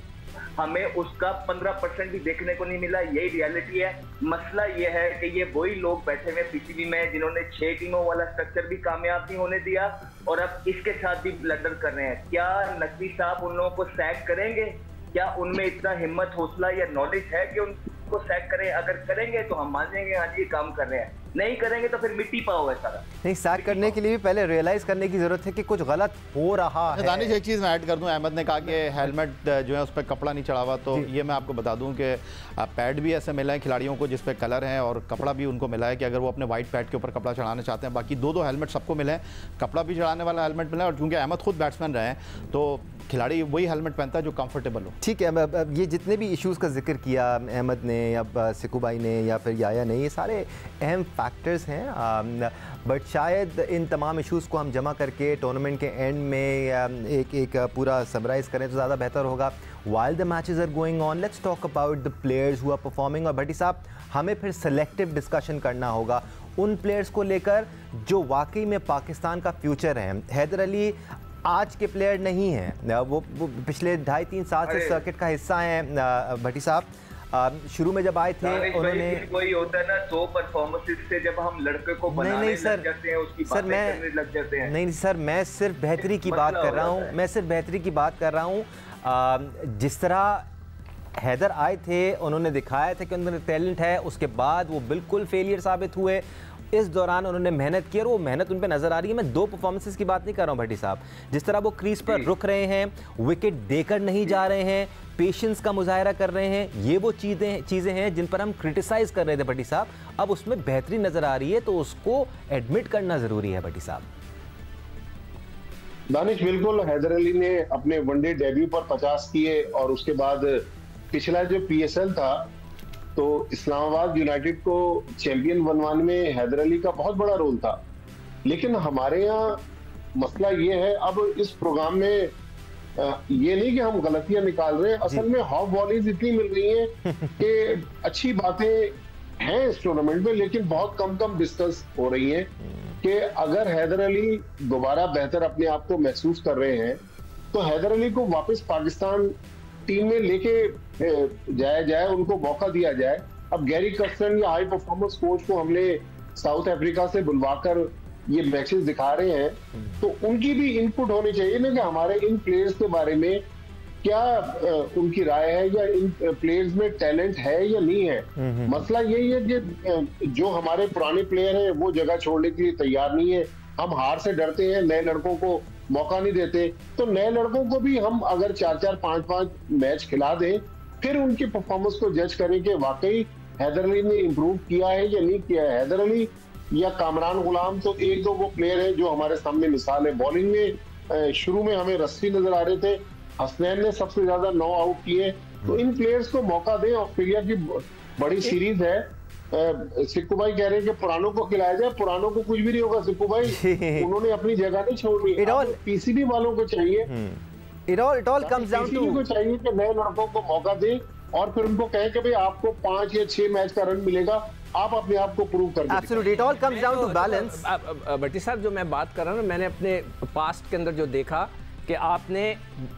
हमें उसका 15% भी देखने को नहीं मिला। यही रियलिटी है। मसला ये है कि ये वही लोग बैठे हुए पीसीबी में जिन्होंने 6 टीमों वाला स्ट्रक्चर भी कामयाब नहीं होने दिया, और अब इसके साथ भी ब्लडर कर रहे हैं। क्या नकवी साहब उन लोगों को सैक करेंगे? क्या उनमें इतना हिम्मत, हौसला या नॉलेज है कि उनको सैक करें? अगर करेंगे तो हम मान जाएंगे हाँ जी ये काम कर रहे हैं, नहीं करेंगे तो फिर मिट्टी पाओ है सारा। नहीं, सैक करने के लिए भी पहले रियलाइज करने की जरूरत है कि कुछ गलत हो रहा है। दानिश एक चीज़ मैं ऐड कर दूं, अहमद ने कहा कि हेलमेट जो है उस पर कपड़ा नहीं चढ़ा हुआ, तो ये मैं आपको बता दूं कि पैड भी ऐसे मिला है खिलाड़ियों को जिस पे कलर है, और कपड़ा भी उनको मिला है कि अगर वो अपने वाइट पैड के ऊपर कपड़ा चढ़ाना चाहते हैं। बाकी 2 हेलमेट सबको मिले हैं, कपड़ा भी चढ़ाने वाला हेलमेट मिला है, और चूंकि अहमद खुद बैट्समैन रहे हैं तो खिलाड़ी वही हेलमेट पहनता है जो कंफर्टेबल हो। ठीक है, अब ये जितने भी इश्यूज़ का जिक्र किया अहमद ने या सिकू भाई ने या फिर याया ने, ये सारे अहम फैक्टर्स हैं, बट शायद इन तमाम इश्यूज़ को हम जमा करके टूर्नामेंट के एंड में एक पूरा समराइज़ करें तो ज़्यादा बेहतर होगा। While the matches are going on, let's talk about the players who are performing। और भट्टी साहब, हमें फिर सेलेक्टिव डिस्कशन करना होगा उन प्लेयर्स को लेकर जो वाकई में पाकिस्तान का फ्यूचर है। हैदर अली आज के प्लेयर नहीं हैं, वो पिछले 2.5-3 साल से सर्किट का हिस्सा हैं। भट्टी साहब शुरू में जब आए थे उन्होंने, कोई होता है ना 100 परफॉर्मेंसेस से जब हम लड़के को बनाने लग जाते हैं, उसकी बातें करने लग जाते हैं। नहीं सर, मैं सिर्फ बेहतरी की बात कर रहा हूँ, मैं सिर्फ बेहतरी की बात कर रहा हूँ। जिस तरह हैदर आए थे, उन्होंने दिखाया था कि उनमें टैलेंट है, उसके बाद वो बिल्कुल फेलियर साबित हुए। इस दौरान उन्होंने मेहनत की और वो मेहनत उन पे नजर आ रही है। मैं दो परफॉर्मेंसेस की बात नहीं कर रहा हूँ भट्टी साहब, जिस तरह वो क्रीज पर रुक रहे हैं, विकेट देकर नहीं जा रहे हैं, पेशेंस का मुजाहरा कर रहे हैं, ये वो चीज़ें हैं जिन पर हम क्रिटिसाइज कर रहे थे भट्टी साहब। अब उसमें बेहतरी नजर आ रही है, तो उसको एडमिट करना जरूरी है भट्टी साहब। दानिश, बिल्कुल हैदर अली ने अपने वनडे डेब्यू पर 50 किए और उसके बाद पिछला जो PSL था तो इस्लामाबाद यूनाइटेड को चैंपियन बनवाने में हैदर अली का बहुत बड़ा रोल था। लेकिन हमारे यहाँ मसला ये है, अब इस प्रोग्राम में ये नहीं कि हम गलतियां निकाल रहे हैं, असल में हाफ बॉलिंग इतनी मिल रही हैं कि अच्छी बातें हैं इस टूर्नामेंट में, लेकिन बहुत कम डिस्कस हो रही हैं कि अगर हैदर अली दोबारा बेहतर अपने आप को महसूस कर रहे हैं तो हैदर अली को वापस पाकिस्तान टीम में लेके जाया जाए, उनको मौका दिया जाए। अब गैरी कर्स्टन या हाई परफॉर्मेंस कोच को हमने साउथ अफ्रीका से बुलवाकर ये मैचेस दिखा रहे हैं, तो उनकी भी इनपुट होनी चाहिए ना कि हमारे इन प्लेयर्स के बारे में क्या उनकी राय है, या इन प्लेयर्स में टैलेंट है या नहीं है। मसला यही है कि जो हमारे पुराने प्लेयर हैं वो जगह छोड़ने के लिए तैयार नहीं है, हम हार से डरते हैं, नए लड़कों को मौका नहीं देते। तो नए लड़कों को भी हम अगर 4-4, 5-5 मैच खिला दें, फिर उनकी परफॉर्मेंस को जज करें कि वाकई हैदर अली ने इम्प्रूव किया है या नहीं किया है। हैदर अली या कामरान गुलाम तो एक दो वो प्लेयर हैं जो हमारे सामने मिसाल है। बॉलिंग में शुरू में हमें रस्सी नजर आ रहे थे, हसनैन ने सबसे ज्यादा 9 आउट किए। तो इन प्लेयर्स को मौका दें। ऑस्ट्रेलिया की बड़ी सीरीज है, सिक्कू भाई कह रहे हैं कि पुरानों को खिलाया जाए, पुरानों को कुछ भी नहीं होगा सिक्कू भाई, उन्होंने अपनी जगह नहीं छोड़ी। PCB वालों को चाहिए, It all comes down to को चाहिए कि नए लड़कों को मौका दें और फिर उनको कहें कि भाई आपको 5 या 6 मैच का रन मिलेगा, आप अपने आप को प्रूव कर दें। Absolutely, it all comes down to balance। भट्टी साहब, जो मैं बात कर रहा हूँ, मैंने अपने पास्ट के अंदर जो देखा कि आपने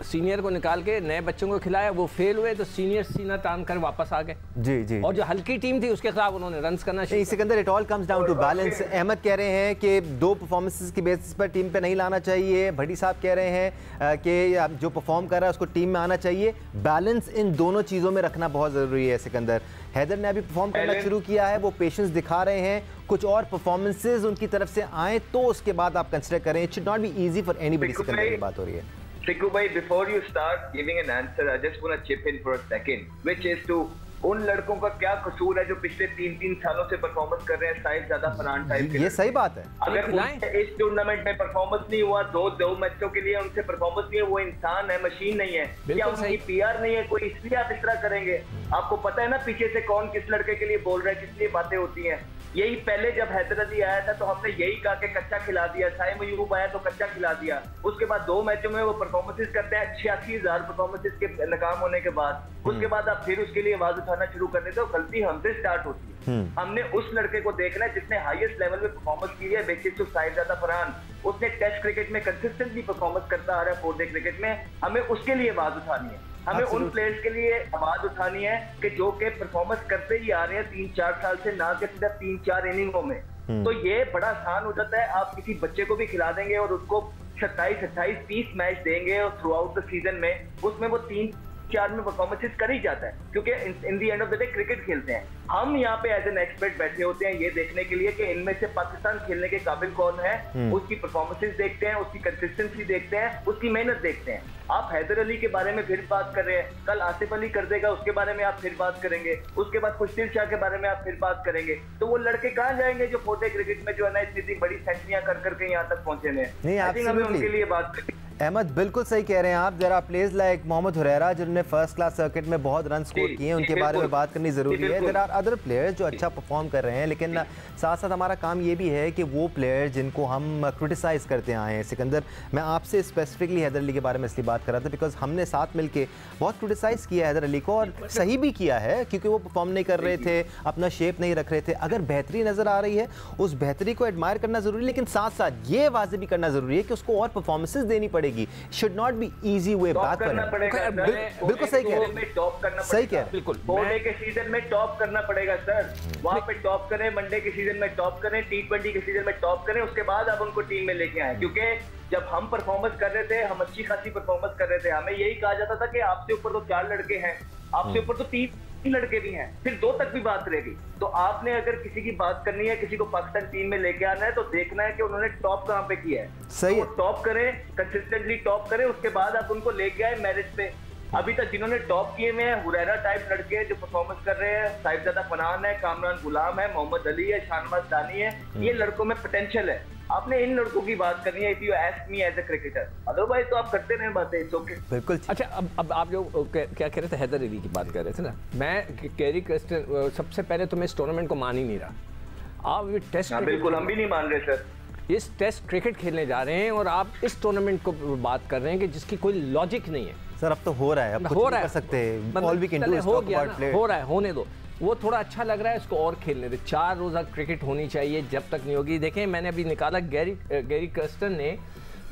सीनियर को निकाल के नए बच्चों को खिलाया, वो फेल हुए तो सीनियर सीना तान कर वापस आ गए। जी जी। और जो हल्की टीम थी उसके खिलाफ उन्होंने रन्स करना शुरू किया। Sikandar, it all comes down to balance. Ahmed कह रहे हैं कि 2 परफॉर्मेंसेस की बेसिस पर टीम पे नहीं लाना चाहिए। भट्टी साहब कह रहे हैं कि जो परफॉर्म कर रहा है उसको टीम में आना चाहिए। बैलेंस इन दोनों चीज़ों में रखना बहुत ज़रूरी है। सिकंदर, हैदर ने अभी परफॉर्म करना शुरू किया है, वो पेशेंस दिखा रहे हैं, कुछ और परफॉर्मेंसेज उनकी तरफ से आए तो उसके बाद आप कंसिडर करें। It should not be easy for anybody. Sikandar की बात हो रही है। Sikku bhai, before you start giving an answer, I just want to chip in for a second, which is to उन लड़कों का क्या कसूर है जो पिछले 3-3 सालों से परफॉर्मेंस कर रहे हैं, साइज ज्यादा फरहान टाइप के। ये सही बात है। अगर इस टूर्नामेंट में परफॉर्मेंस नहीं हुआ, दो मैचों के लिए उनसे परफॉर्मेंस नहीं है, वो इंसान है, मशीन नहीं है। क्या उनकी PR नहीं है कोई, इसलिए आप इस तरह करेंगे? आपको पता है ना पीछे से कौन किस लड़के के लिए बोल रहा है, किस लिए बातें होती हैं। यही पहले जब हैदर अली आया था तो हमने यही कहा कि कच्चा खिला दिया, साइम अयूब आया तो कच्चा खिला दिया। उसके बाद 2 मैचों में वो परफॉर्मेंसेस करते हैं 86,000 परफॉर्मेंसेस के नाकाम होने के बाद, उसके बाद आप फिर उसके लिए आवाज उठाना शुरू कर देते हो। गलती हमसे स्टार्ट होती है। हमने उस लड़के को देखना है जिसने हाईएस्ट लेवल में परफॉर्मेंस की है। बेसिक टू साहिबजादा फरहान, उसने टेस्ट क्रिकेट में कंसिस्टेंटली परफॉर्मेंस करता आ रहा है, 4-डे क्रिकेट में। हमें उसके लिए आवाज उठानी है, हमें उन प्लेयर्स के लिए आवाज उठानी है कि जो के परफॉर्मेंस करते ही आ रहे हैं 3-4 साल से, ना कि सीधा 3-4 इनिंगों में। तो ये बड़ा आसान हो जाता है। आप किसी बच्चे को भी खिला देंगे और उसको 27, 28, 30 मैच देंगे और थ्रू आउट द सीजन में उसमें वो 3-4 में परफॉर्मेंसेस कर ही जाता है, क्योंकि in the end of the day cricket खेलते हैं। हम यहाँ पे एज एन एक्सपर्ट बैठे होते हैं ये देखने के लिए कि इनमें से पाकिस्तान खेलने के काबिल कौन है। उसकी परफॉर्मेंसेस देखते हैं, उसकी कंसिस्टेंसी देखते हैं, उसकी मेहनत देखते हैं। आप हैदर अली के बारे में फिर बात कर रहे हैं, कल आसिफ अली कर देगा, उसके बारे में आप फिर बात करेंगे, उसके बाद खुशदिल शाह के बारे में आप फिर बात करेंगे। तो वो लड़के कहाँ जाएंगे जो 4-डे क्रिकेट में जो है ना इतनी बड़ी सेंचुरियां कर करके यहाँ तक पहुंचे हैं। आई थिंक हमें उनके लिए बात करें। अहमद, बिल्कुल सही कह रहे हैं आप। There are players like Mohammad Huraira जिन्होंने फर्स्ट क्लास सर्किट में बहुत रन स्कोर किए हैं, उनके बारे में बात करनी ज़रूरी है। देयर आर अदर प्लेयर्स जो अच्छा परफॉर्म कर रहे हैं, लेकिन साथ साथ हमारा काम ये भी है कि वो प्लेयर्स जिनको हम क्रिटिसाइज़ करते आए हैं। सिकंदर, मैं आपसे स्पेसिफिकली हैदर अली के बारे में इसलिए बात कर रहा था बिकॉज हमने साथ मिलकर बहुत क्रिटिसाइज़ किया हैदर अली को, और सही भी किया है क्योंकि वो परफॉर्म नहीं कर रहे थे, अपना शेप नहीं रख रहे थे। अगर बेहतरी नज़र आ रही है उस बेहतरी को एडमायर करना ज़रूरी है, लेकिन साथ साथ ये वाज़ेह भी करना ज़रूरी है कि उसको और परफॉर्मेंसेज देनी पड़ेगी। पड़ेगी, should not be easy way back करना पड़ेगा। बिल्कुल सही कह रहे हैं, टॉप करना सही कह रहे हैं, बिल्कुल वनडे के सीजन में टॉप करना पड़ेगा सर, वहां पे टॉप करें, वनडे के सीजन में टॉप करें, T20 के सीजन में टॉप करें, उसके बाद आप उनको टीम में लेके आए। क्योंकि जब हम परफॉर्मेंस कर रहे थे, हम अच्छी खासी परफॉर्मेंस कर रहे थे, हमें यही कहा जाता था कि आपसे ऊपर तो 4 लड़के हैं, आपसे ऊपर तो 3 लड़के भी हैं, फिर 2 तक भी बात रहेगी। तो आपने अगर किसी की बात करनी है, किसी को पाकिस्तान टीम में लेके आना है, तो देखना है कि उन्होंने टॉप कहां पे किया है। सही है, टॉप करें, कंसिस्टेंटली टॉप करें, उसके बाद आप उनको लेके आए मैरिज पे। अभी तक जिन्होंने टॉप किए हुए हैं, हुरैरा टाइप लड़के जो परफॉर्मेंस कर रहे हैं, साहिबजादा फनान है, कामरान गुलाम है, मोहम्मद अली है, शाहनवाज दानी है, ये लड़कों में पोटेंशियल है। आपने इन लड़कों की बात करनी है, if you ask me as a cricketer, otherwise तो आप करते रहे बातें, इट्स ओके। बिल्कुल। अच्छा, अब आप जो क्या कह रहे थे, हैदर अली की बात कर रहे थे ना, मैं गैरी कर्स्टन सबसे पहले तो मैं इस टूर्नामेंट को मान ही नहीं रहा। आप ये टेस्ट, बिल्कुल हम भी नहीं मान रहे सर, इस टेस्ट क्रिकेट खेलने जा रहे हैं और आप इस टूर्नामेंट को बात कर रहे हैं कि जिसकी कोई लॉजिक नहीं है। सर अब तो हो रहा है, अब हो रहा है, कर सकते हैं, all we can do is हो टॉक गया अबाउट प्ले। हो रहा है, होने दो, वो थोड़ा अच्छा लग रहा है, इसको और खेलने दे। 4 रोज़ा क्रिकेट होनी चाहिए, जब तक नहीं होगी। देखें, मैंने अभी निकाला, गैरी कर्स्टन ने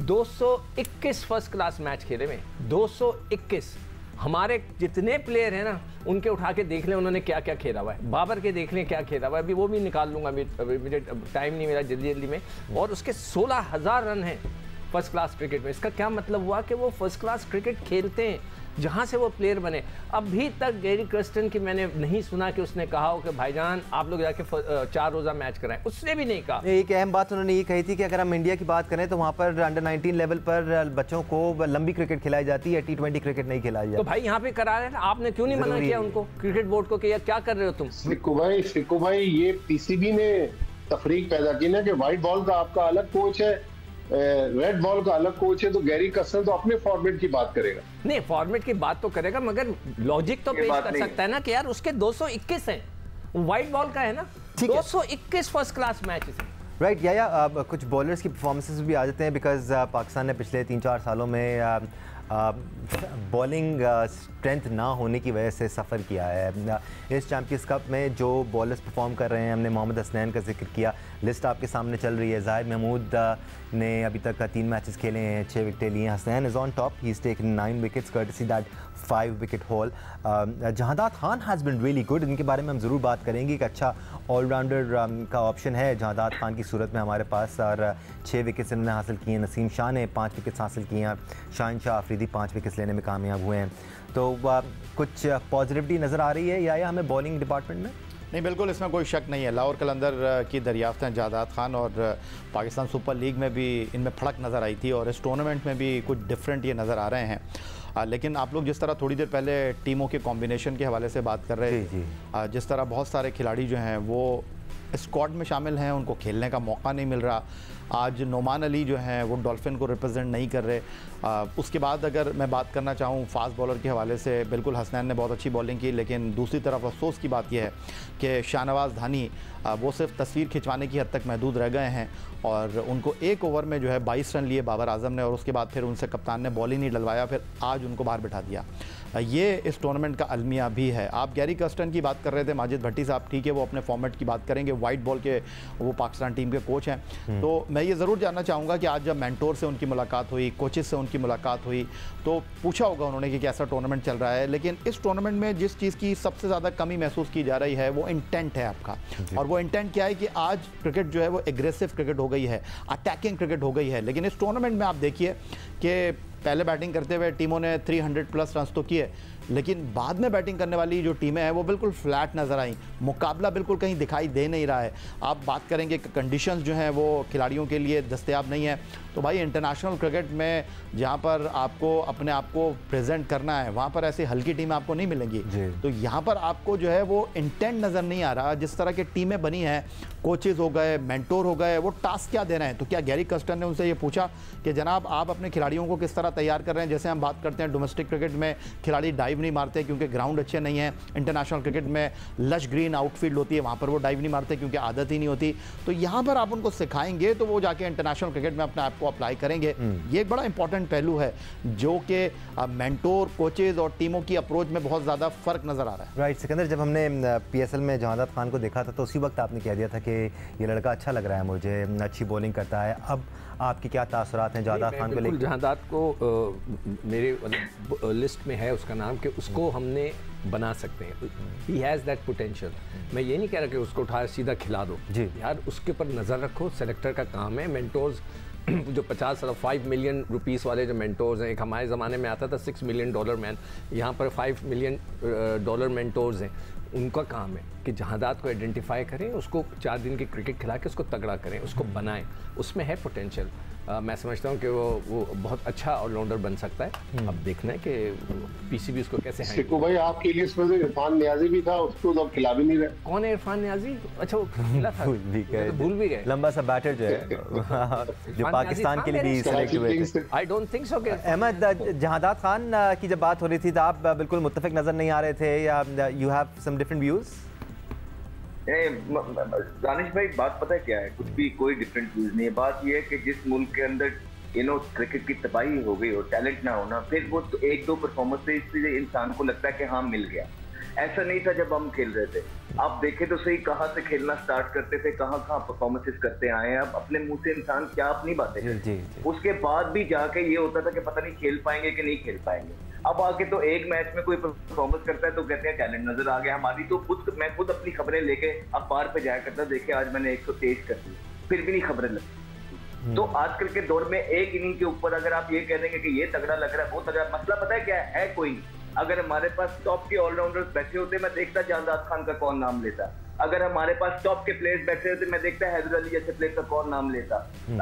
221 फर्स्ट क्लास मैच खेले में, 221। हमारे जितने प्लेयर हैं ना, उनके उठा के देख लें उन्होंने क्या क्या खेला हुआ है, बाबर के देख लें क्या खेला हुआ है, अभी वो भी निकाल लूंगा, अभी मुझे टाइम नहीं मिला जल्दी में। और उसके 16,000 रन हैं फर्स्ट क्लास क्रिकेट में। इसका क्या मतलब हुआ कि वो फर्स्ट क्लास क्रिकेट खेलते हैं जहां से वो प्लेयर बने। अभी तक गैरी कर्स्टन की मैंने नहीं सुना कि उसने कहा हो कि भाईजान आप लोग जाके 4 रोज़ा मैच कराएं, उसने भी नहीं कहा। एक अहम बात उन्होंने ये कही थी कि अगर हम इंडिया की बात करें तो वहाँ पर अंडर 19 लेवल पर बच्चों को लंबी क्रिकेट खिलाई जाती है, T20 क्रिकेट नहीं खिलाई जाती। तो भाई यहाँ पे करा रहे हैं, आपने क्यों नहीं मना किया उनको, क्रिकेट बोर्ड को, कि यार क्या कर रहे हो तुम? सिक्कू भाई, ये पीसीबी ने तफरीक पैदा की ना कि व्हाइट बॉल का आपका अलग कोच है, रेड बॉल का अलग कोच है, तो गैरी कर्स्टन तो अपने फॉर्मेट की बात करेगा। नहीं, फॉर्मेट की बात तो करेगा, मगर लॉजिक तो पेश कर सकता है ना कि यार उसके 221 हैं, व्हाइट बॉल का है ना, 221 फर्स्ट क्लास मैचेस हैं। राइट, या कुछ बॉलर्स की परफॉर्मेंसेस भी आ जाते हैं, बिकॉज पाकिस्तान ने पिछले 3-4 सालों में बॉलिंग स्ट्रेंथ ना होने की वजह से सफ़र किया है। इस चैम्पियंस कप में जो बॉलर्स परफॉर्म कर रहे हैं, हमने मोहम्मद हसनैन का जिक्र किया, लिस्ट आपके सामने चल रही है। ज़ाहिद महमूद ने अभी तक 3 मैचेस खेले हैं, 6 विकेटें लिए। Hasnain is on top, he is taken 9 wickets courtesy that 5 wicket haul. Jahadat Khan has been really good, इनके बारे में हम ज़रूर बात करेंगे। एक अच्छा ऑलराउंडर का ऑप्शन है जहादात खान की सूरत में हमारे पास, और 6 विकेट्स इन्होंने हासिल किए हैं। नसीम शाह ने 5 विकेट्स हासिल किए हैं, शाहिन शाह अफरीदी 5 विकेट्स लेने में कामयाब हुए हैं। तो कुछ पॉजिटिविटी नज़र आ रही है या हमें बॉलिंग डिपार्टमेंट में? नहीं, बिल्कुल इसमें कोई शक नहीं है। लाहौर कलंदर की दरियाफ्त हैं जहादात खान, और पाकिस्तान सुपर लीग में भी इनमें फड़क नज़र आई थी, और इस टूर्नामेंट में भी कुछ डिफरेंट ये नज़र आ रहे हैं। लेकिन आप लोग जिस तरह थोड़ी देर पहले टीमों के कॉम्बिनेशन के हवाले से बात कर रहे थे, जिस तरह बहुत सारे खिलाड़ी जो हैं वो स्क्वाड में शामिल हैं, उनको खेलने का मौका नहीं मिल रहा। आज नोमान अली जो हैं वो डॉल्फिन को रिप्रेजेंट नहीं कर रहे। उसके बाद अगर मैं बात करना चाहूँ फास्ट बॉलर के हवाले से, बिल्कुल हसनैन ने बहुत अच्छी बॉलिंग की, लेकिन दूसरी तरफ अफसोस की बात यह है कि शाहनवाज धानी वो सिर्फ तस्वीर खिंचवाने की हद तक महदूद रह गए हैं, और उनको 1 ओवर में जो है 22 रन लिए बाबर आजम ने, और उसके बाद फिर उनसे कप्तान ने बॉल ही नहीं डलवाया, फिर आज उनको बाहर बिठा दिया। ये इस टूर्नामेंट का अलमिया भी है। आप गैरी कर्स्टन की बात कर रहे थे, माजिद भट्टी साहब, ठीक है, वो अपने फॉर्मेट की बात करेंगे, वाइट बॉल के वो पाकिस्तान टीम के कोच हैं। तो मैं ये ज़रूर जानना चाहूँगा कि आज जब मेंटोर से उनकी मुलाकात हुई, कोचेस से उनकी मुलाकात हुई, तो पूछा होगा उन्होंने कि कैसा टूर्नामेंट चल रहा है। लेकिन इस टूर्नामेंट में जिस चीज़ की सबसे ज़्यादा कमी महसूस की जा रही है वो इंटेंट है आपका, और वो इंटेंट क्या है कि आज क्रिकेट जो है वो एग्रेसिव क्रिकेट हो गई है, अटैकिंग क्रिकेट हो गई है। लेकिन इस टूर्नामेंट में आप देखिए कि पहले बैटिंग करते हुए टीमों ने 300+ रन तो किए, लेकिन बाद में बैटिंग करने वाली जो टीमें हैं वो बिल्कुल फ्लैट नज़र आई, मुकाबला बिल्कुल कहीं दिखाई दे नहीं रहा है। आप बात करेंगे कि कंडीशंस जो हैं वो खिलाड़ियों के लिए दस्तयाब नहीं है, तो भाई इंटरनेशनल क्रिकेट में जहाँ पर आपको अपने आप को प्रेजेंट करना है, वहाँ पर ऐसी हल्की टीमें आपको नहीं मिलेंगी। तो यहाँ पर आपको जो है वो इंटेंट नज़र नहीं आ रहा। जिस तरह की टीमें बनी हैं, कोचेज़ हो गए, मेंटोर हो गए, वो टास्क क्या दे रहे हैं? तो क्या गैरी कर्स्टन ने उनसे ये पूछा कि जनाब आप अपने खिलाड़ियों को किस तरह दोबारा तैयार कर रहे हैं। जैसे हम बात करते हैं डोमेस्टिक क्रिकेट में खिलाड़ी डाइव नहीं मारते क्योंकि ग्राउंड अच्छे नहीं हैं, इंटरनेशनल क्रिकेट में लश ग्रीन आउटफील्ड होती है, वहाँ पर वो डाइव नहीं मारते क्योंकि आदत ही नहीं होती। तो यहाँ पर आप उनको सिखाएंगे तो वो जाके इंटरनेशनल क्रिकेट में अपने आप को अप्लाई करेंगे। ये एक बड़ा इंपॉर्टेंट पहलू है जो कि मेंटोर, कोचेज और टीमों की अप्रोच में बहुत ज़्यादा फ़र्क नज़र आ रहा है। राइट सिकंदर, जब हमने PSL में जहादात खान को देखा था तो उसी वक्त आपने कह दिया था कि ये लड़का अच्छा लग रहा है मुझे, अच्छी बॉलिंग करता है। अब आपके क्या तासुरात हैं जहादात खान को लेकर? जहादात को मेरे मतलब लिस्ट में है उसका नाम कि उसको हमने बना सकते हैं। He has that potential. मैं ये नहीं कह रहा कि उसको उठा सीधा खिला दो जी यार, उसके ऊपर नज़र रखो। सेलेक्टर का काम है। मेंटोर्स जो 5 मिलियन रुपीस वाले जो मेंटोर्स हैं, एक हमारे ज़माने में आता था $6 मिलियन मैन, यहाँ पर $5 मिलियन मेंटोर्स हैं। उनका काम है कि जहादात को आइडेंटिफाई करें, उसको 4 दिन की क्रिकेट खिला के उसको तगड़ा करें, उसको बनाएं। उसमें है पोटेंशियल। मैं समझता हूँ कि वो बहुत अच्छा ऑलराउंडर बन सकता है। अब देखना है कि PCB उसको कैसे सिक्कू भाई, आपके लिए इसमें से इरफान नियाजी भी था, उसको तो खिला भी नहीं रहे। कौन है इरफान नियाजी? अच्छा, वो खिला था, भूल भी गए। लंबा सा बैटर जो है जो पाकिस्तान के लिए भी सिलेक्ट हुए थे। I don't think so. Ahmed, Jahadat Khan की जब बात हो रही थी तो आप बिल्कुल मुत्तफिक नजर नहीं आ रहे थे, या you have some different views? Danish भाई, बात पता है क्या है? कुछ भी कोई डिफरेंट व्यूज नहीं है। बात ये है कि जिस मुल्क के अंदर क्रिकेट की तबाही हो गई हो, टैलेंट ना होना, फिर वो तो 1-2 परफॉर्मेंस से इसलिए इंसान को लगता है कि हाँ मिल गया। ऐसा नहीं था जब हम खेल रहे थे। आप देखें तो सही, कहाँ से खेलना स्टार्ट करते थे, कहाँ परफॉर्मेंसेस करते आए हैं। अब अपने मुंह से इंसान क्या अपनी बातें करते, उसके बाद भी जाके ये होता था कि पता नहीं खेल पाएंगे कि नहीं खेल पाएंगे। अब आके तो एक मैच में कोई परफॉर्मेंस करता है तो कहते हैं टैलेंट नजर आ गया। हमारी तो मैं खुद अपनी खबरें लेके अखबार पे जाया करता, देखे आज मैंने 123 कर दी, फिर भी नहीं खबरें लगती। तो आजकल के दौर में एक इनिंग के ऊपर अगर आप ये कह देंगे कि ये तगड़ा लग रहा है, वो तगड़ा, मसला पता है क्या है? कोई नहीं। अगर हमारे पास टॉप के ऑलराउंडर्स बैठे होते, मैं देखता जहादात खान का कौन नाम लेता। अगर हमारे पास टॉप के प्लेयर्स बैठे होते, मैं देखता हैदर अली जैसे प्लेयर का कौन नाम लेता।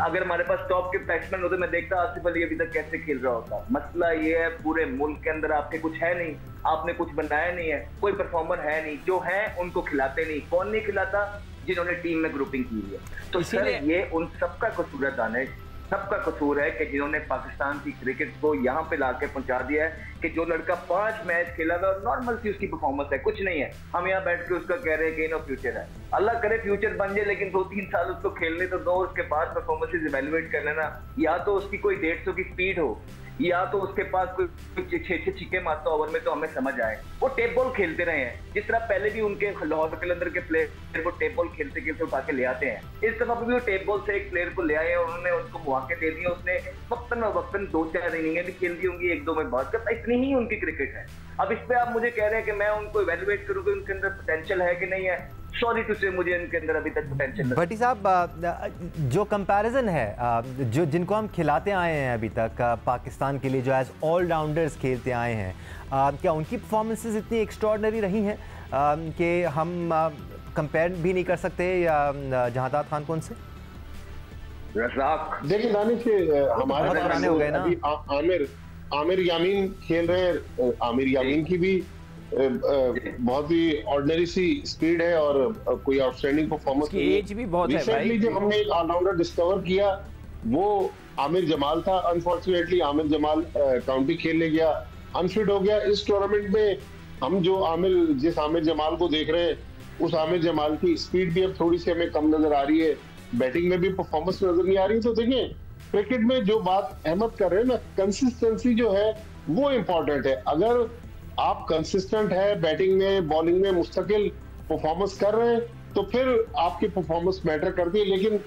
अगर हमारे पास टॉप के बैट्समैन होते, मैं देखता आसिफ अली अभी तक कैसे खेल रहा होता। मसला ये है, पूरे मुल्क के अंदर आपके कुछ है नहीं, आपने कुछ बनाया नहीं है, कोई परफॉर्मर है नहीं। जो है उनको खिलाते नहीं। कौन नहीं खिलाता? जिन्होंने टीम में ग्रुपिंग की है। तो सर ये उन सबका कसूर है दानिश, सबका कसूर है कि जिन्होंने पाकिस्तान की क्रिकेट को यहाँ पे लाके पहुंचा दिया है कि जो लड़का 5 मैच खेला था और नॉर्मल सी उसकी परफॉर्मेंस है, कुछ नहीं है। हम यहाँ बैठ के उसका कह रहे हैं कि नो फ्यूचर है। अल्लाह करे फ्यूचर बन जाए, लेकिन 2-3 साल उसको खेलने तो दो, उसके बाद परफॉर्मेंसेज इवेल्युएट कर लेना। या तो उसकी कोई 150 की स्पीड हो, या तो उसके पास कोई 6 छिक्के मारता ओवर में, तो हमें समझ आए। वो टेप बॉल खेलते रहे हैं, जिस तरह पहले भी उनके लाहौर कलंदर के प्लेयर को टेप बॉल खेलते खेलते उठा के ले आते हैं। इस दफा भी वो टेप बॉल से एक प्लेयर को ले आए और उन्होंने उसको मौके दे दिए। उसने वक्तन 2-4 इनिंगें भी खेल दी होंगी, 1-2 में बात करता, इतनी ही उनकी क्रिकेट है। अब इस पे आप मुझे कह रहे हैं कि मैं उनको इवेल्युएट करूँ कि उनके अंदर पोटेंशियल है कि नहीं है। सॉरी टू से, मुझे इनके अंदर अभी तक पोटेंशियल। भट्टी साहब, जो कंपैरिजन है, जो जिनको हम खिलाते आए हैं अभी तक पाकिस्तान के लिए, जो एज ऑलराउंडर्स खेलते आए हैं, क्या उनकी परफॉर्मेंसेस इतनी एक्स्ट्रॉर्डनरी रही हैं कि हम कंपेयर भी नहीं कर सकते या जहादात खान को उनसे? देखिए दानिश, हमारे पुराने हो गए ना। अभी आमिर यामीन खेल रहे हैं। आमिर यामीन की भी बहुत ही ऑर्डिनरी सी स्पीड है और कोई आउटस्टैंडिंग परफॉर्मेंस की एज भी बहुत है भाई। रिसेंटली जो हमने एक ऑलराउंडर डिस्कवर किया वो आमिर जमाल था। अनफॉर्चुनेटली आमिर जमाल काउंटी खेलने गया, अनफिट हो गया। इस टूर्नामेंट में हम जिस आमिर जमाल को देख रहे हैं, उस आमिर जमाल की स्पीड भी अब थोड़ी सी हमें कम नजर आ रही है, बैटिंग में भी परफॉर्मेंस नजर नहीं आ रही। तो देखिए, क्रिकेट में जो बात अहमद कर रहे हैं ना, कंसिस्टेंसी जो है वो इम्पोर्टेंट है। अगर आप कंसिस्टेंट है, बैटिंग में बॉलिंग में मुस्तकिल परफॉर्मेंस कर रहे हैं, तो फिर आपकी परफॉर्मेंस मैटर करती है। लेकिन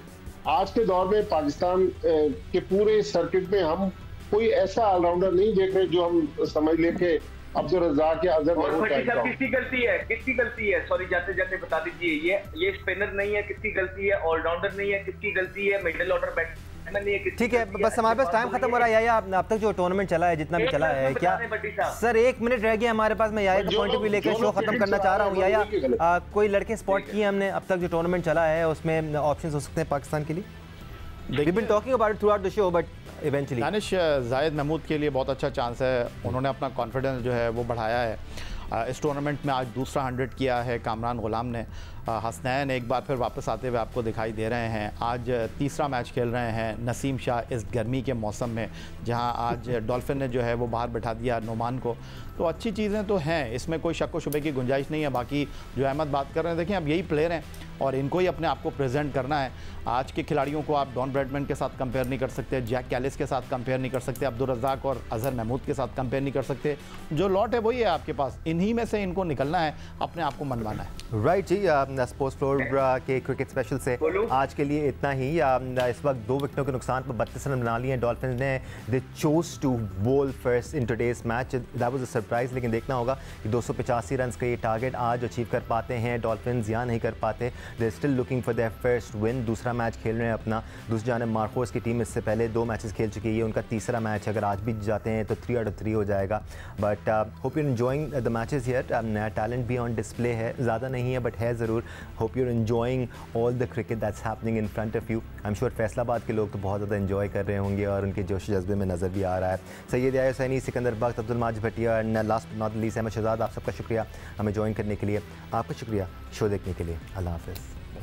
आज के दौर में पाकिस्तान के पूरे सर्किट में हम कोई ऐसा ऑलराउंडर नहीं देख रहे जो हम समझ ले के अब्दुल रज़ाक या अजहर किसकी गलती है? सॉरी, जाते जाते बता दीजिए, ये स्पिनर नहीं है, किसकी गलती है? ऑलराउंडर नहीं है, किसकी गलती है? मिडिल ऑर्डर बैट्समैन नहीं है, ठीक है, बस हमारे पास टाइम खत्म हो रहा है। या अब तक जो टूर्नामेंट चला है, जितना भी चला है, क्या सर 1 मिनट रह गया हमारे पास? मैं याया का पॉइंट ऑफ व्यू लेकर शो खत्म करना चाह रहा हूँ। या कोई लड़के स्पॉट किए हमने अब तक जो टूर्नामेंट चला है, उसमें ऑप्शंस हो सकते हैं पाकिस्तान के लिए? We've been talking about it throughout the show, but eventually Danish, Zahid Mahmood के लिए बहुत अच्छा चांस है। उन्होंने अपना कॉन्फिडेंस जो है वो बढ़ाया है। इस टूर्नामेंट में आज दूसरा 100 किया है कामरान गुलाम ने। हसनैन एक बार फिर वापस आते हुए आपको दिखाई दे रहे हैं। आज तीसरा मैच खेल रहे हैं नसीम शाह इस गर्मी के मौसम में, जहां आज डॉल्फिन ने जो है वो बाहर बैठा दिया नोमान को। तो अच्छी चीज़ें तो हैं, इसमें कोई शक व शुबे की गुंजाइश नहीं है। बाकी जो अहमद बात कर रहे हैं, देखिए अब यही प्लेयर हैं और इनको ही अपने आप को प्रेजेंट करना है। आज के खिलाड़ियों को आप डॉन ब्रैडमैन के साथ कंपेयर नहीं कर सकते, जैक कैलिस के साथ कंपेयर नहीं कर सकते, अब्दुल रज़ाक और अजहर महमूद के साथ कंपेयर नहीं कर सकते। जो लॉट है वही है आपके पास, इन्हीं में से इनको निकलना है, अपने आप को मनवाना है। राइट जी, स्पोर्ट्स फ्लोर के क्रिकेट स्पेशल से आज के लिए इतना ही। इस वक्त 2 विकेटों के नुकसान पर 32 रन बना लिए हैं डॉल्फिन ने। They chose to bowl first in today's match, that was a surprise. लेकिन देखना होगा कि 285 रन का ये टारगेट आज अचीव कर पाते हैं डॉल्फिन या नहीं कर पाते। They still looking for their first win. दूसरा मैच खेल रहे हैं अपना। दूसरी जानिब मार्कोस की टीम इससे पहले 2 मैचेस खेल चुकी है, उनका तीसरा मैच अगर आज भी जाते हैं तो 3 आउट ऑफ 3 हो जाएगा। But hope you enjoying the matches here. नया टैलेंट भी ऑन डिस्प्ले है, ज़्यादा नहीं है बट है ज़रूर। Hope you enjoying all the cricket that's happening in front of you. I am sure Faisalabad के लोग तो बहुत ज़्यादा एंजॉय कर रहे होंगे और उनके जोश जज्बे में नज़र भी आ रहा है। Syed Yahya Hussaini, Sikandar Bakht, Abdul Majid Bhatia and last but not least Ahmed Shahzad, आप सबका शुक्रिया हमें ज्वाइन करने के लिए। आपका शुक्रिया शो देखने के लिए। अल्लाह हाफ़िज़।